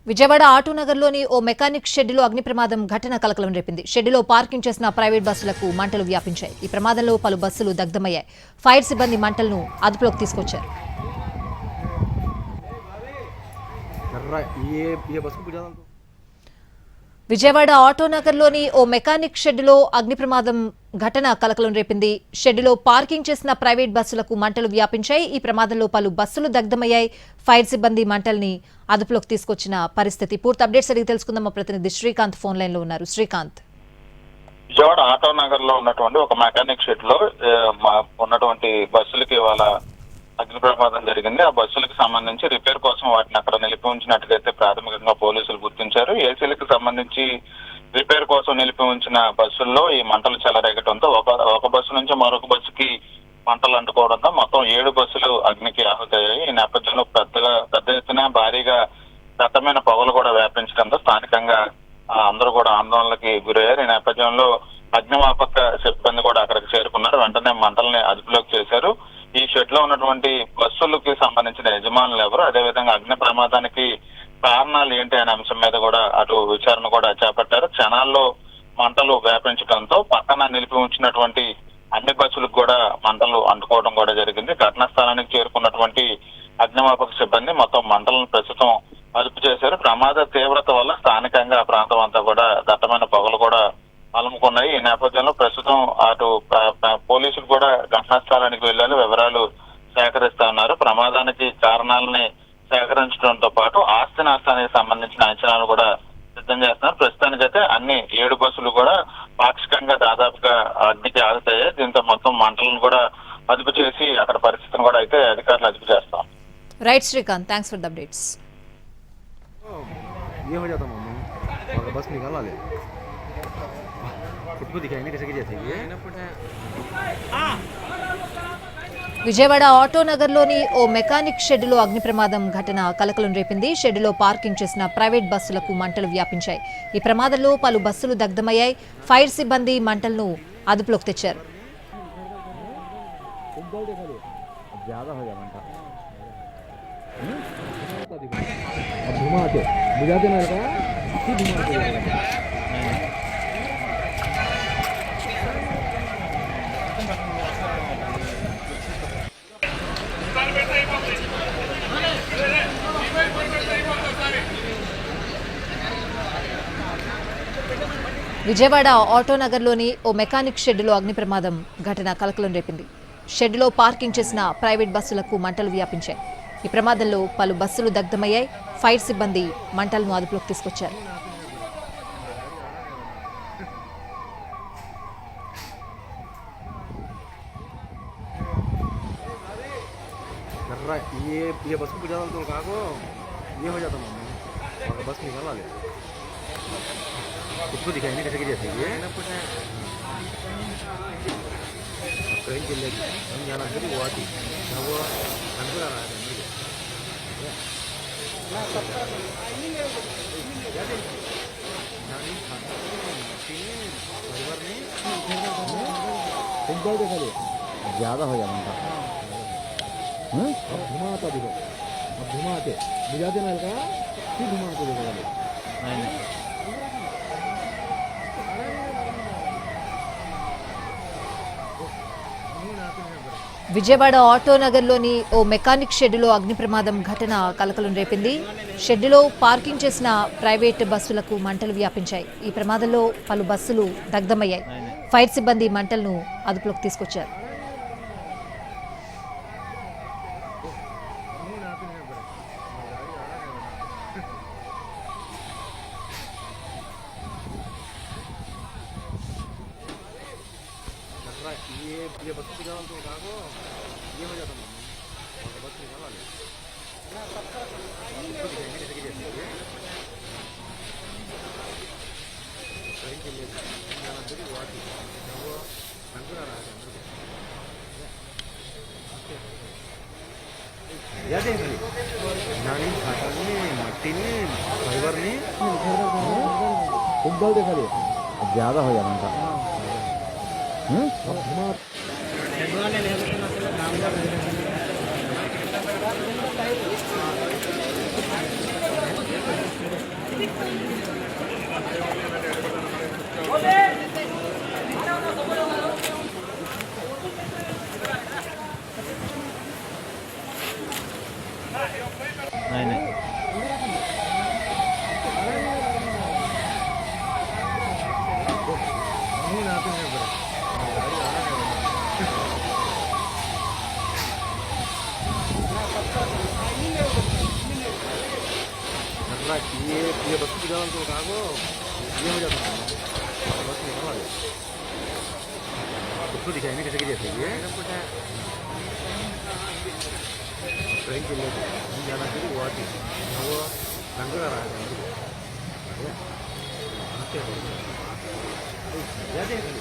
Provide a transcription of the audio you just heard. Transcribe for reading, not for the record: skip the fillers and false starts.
విజయవాడ ఆటోనగర్లోని ఓ మెకానిక్ షెడ్డులో అగ్ని ప్రమాదం ఘటన కలకలం రేపింది. షెడ్డులో పార్కింగ్ చేసిన ప్రైవేట్ బస్సులకు మంటలు వ్యాపించాయి. ఈ ప్రమాదంలో పలు బస్సులు దగ్ధమయ్యాయి. ఫైర్ సిబ్బంది మంటలను అదుపులోకి తీసుకొచ్చారు. విజయవాడ ఆటోనగర్లోని ఓ మెకానిక్ షెడ్డులో అగ్ని ప్రమాదం ఘటన కలకలం రేపింది. షెడ్డులో పార్కింగ్ చేసిన ప్రైవేట్ బస్సులకు మంటలు వ్యాపించాయి. ఈ ప్రమాదంలో పలు బస్సులు దగ్ధమయ్యాయి. ఫైర్ సిబ్బంది మంటల్ని అదుపులోకి తీసుకొచ్చిన పరిస్థితి. పూర్తి అప్డేట్స్ అడిగి తెలుసుకుందాం. మా ప్రతినిధి శ్రీకాంత్ ఫోన్ లైన్ లో ఉన్నారు. శ్రీకాంత్, విజయవాడ ఆటోనగర్ లో ఉన్నటువంటి ఒక మెకానిక్ షెడ్ లో ఉన్నటువంటి బస్సులకి ఇవాళ అగ్ని ప్రమాదం జరిగింది. ఆ బస్సులకు సంబంధించి రిపేర్ కోసం వాటిని అక్కడ నిలిపి ఉంచినట్లయితే ప్రాథమికంగా పోలీసులు గుర్తించారు. ఏసీలకు సంబంధించి రిపేర్ కోసం నిలిపి ఉంచిన బస్సుల్లో ఈ మంటలు చెలరేగటంతో ఒక బస్సు నుంచి మరొక బస్సుకి మంటలు అంటుకోవడంతో మొత్తం 7 బస్సులు అగ్నికి ఆహుతయ్యాయి. ఈ నేపథ్యంలో పెద్ద ఎత్తున భారీగా దట్టమైన పొగలు కూడా వ్యాపించడంతో స్థానికంగా అందరూ కూడా ఆందోళనకి గురయ్యారు. ఈ నేపథ్యంలో అగ్నిమాపక సిబ్బంది కూడా అక్కడికి చేరుకున్నారు. వెంటనే మంటల్ని అదుపులోకి చేశారు. ఈ షెడ్ లో ఉన్నటువంటి బస్సులకి సంబంధించిన యజమానులు ఎవరు, అదేవిధంగా అగ్ని ప్రమాదానికి కారణాలు ఏంటి అనే అంశం మీద కూడా అటు విచారణ కూడా చేపట్టారు. క్షణాల్లో మంటలు వ్యాపించడంతో పక్కన నిలిపి ఉంచినటువంటి అన్ని బస్సులకు కూడా మంటలు అంటుకోవడం కూడా జరిగింది. ఘటనా స్థలానికి చేరుకున్నటువంటి అగ్నిమాపక సిబ్బంది మొత్తం మంటలను ప్రస్తుతం అదుపు చేశారు. ప్రమాద తీవ్రత వల్ల స్థానికంగా ఆ ప్రాంతం అంతా కూడా దట్టమైన పొగలు కూడా అలుముకున్నాయి. ఈ నేపథ్యంలో ప్రస్తుతం అటు పోలీసులు కూడా ఘటనా స్థలానికి వెళ్లారు, వివరాలు సేకరిస్తా ఉన్నారు. ప్రమాదానికి కారణాలని సేకరించడంతో పాటు ఆస్తి నష్టానికి సంబంధించిన అంచనాలు కూడా సిద్ధం చేస్తున్నారు. ప్రస్తుతానికైతే అన్ని 7 బస్సులు కూడా పాక్షికంగా దాదాపుగా అగ్నికి ఆగుతాయి. దీంతో మొత్తం మంటలను కూడా అదుపు చేసి అక్కడ పరిస్థితిని కూడా అయితే అధికారులు అదుపు చేస్తాం. Right Srikanth, thanks for the updates. Vijayawada ఆటోనగర్లోని ఓ మెకానిక్ షెడ్డులో అగ్ని ప్రమాదం ఘటన కలకలం రేపింది. షెడ్డులో పార్కింగ్ చేసిన ప్రైవేట్ బస్సులకు మంటలు వ్యాపించాయి. ఈ ప్రమాదంలో పలు బస్సులు దగ్ధమయ్యాయి. ఫైర్ సిబ్బంది మంటలను అదుపులోకి తెచ్చారు. విజయవాడ ఆటోనగర్లోని ఓ మెకానిక్ షెడ్డులో అగ్ని ప్రమాదం ఘటన కలకలం రేపింది. షెడ్డులో పార్కింగ్ చేసిన ప్రైవేట్ బస్సులకు మంటలు వ్యాపించాయి. ఈ ప్రమాదంలో పలు బస్సులు దగ్ధమయ్యాయి. ఫైర్ సిబ్బంది మంటలను అదుపులోకి తీసుకొచ్చారు. ये बस को ज़्यादा तो कहा को ये हो जाता मम्मी और बस निकाल ले उसको दिखाई नहीं कैसे की जाती है ट्रेन चलेगी हम जाना फिर वो आती जब वो अंदर आ रहा है ज़्यादा हो जाता अब घुमाता देखो, अब घुमाते बुझाते ना का फिर घुमाते देखो విజయవాడ ఆటోనగర్లోని ఓ మెకానిక్ షెడ్డులో అగ్ని ప్రమాదం ఘటన కలకలం రేపింది. షెడ్డులో పార్కింగ్ చేసిన ప్రైవేట్ బస్సులకు మంటలు వ్యాపించాయి. ఈ ప్రమాదంలో పలు బస్సులు దగ్ధమయ్యాయి. ఫైర్ సిబ్బంది మంటలను అదుపులోకి తీసుకొచ్చారు. ये बस को ज़्यादा तो कहा को ये हो जाता मम्मी और बस निकाल ले उसको दिखाई नहीं कैसे की जाती है ट्रेन चलेगी जाना फिर वो आती जब वो अंदर आ रहा है याद है नानी खाता नहीं मट्टी नहीं फाइबर नहीं फुटबॉल देखा ले ज़्यादा हो जाता नाही नाही मी राहतो नाही बरं गाडी आला ये बस की जाओ तो कागो ये हो जाता है बस में कहाँ है उसको दिखाई नहीं कैसे कैसे ये ट्रेन के लिए जाना चाहिए वो आती वो रंग का रहा है जाते हैं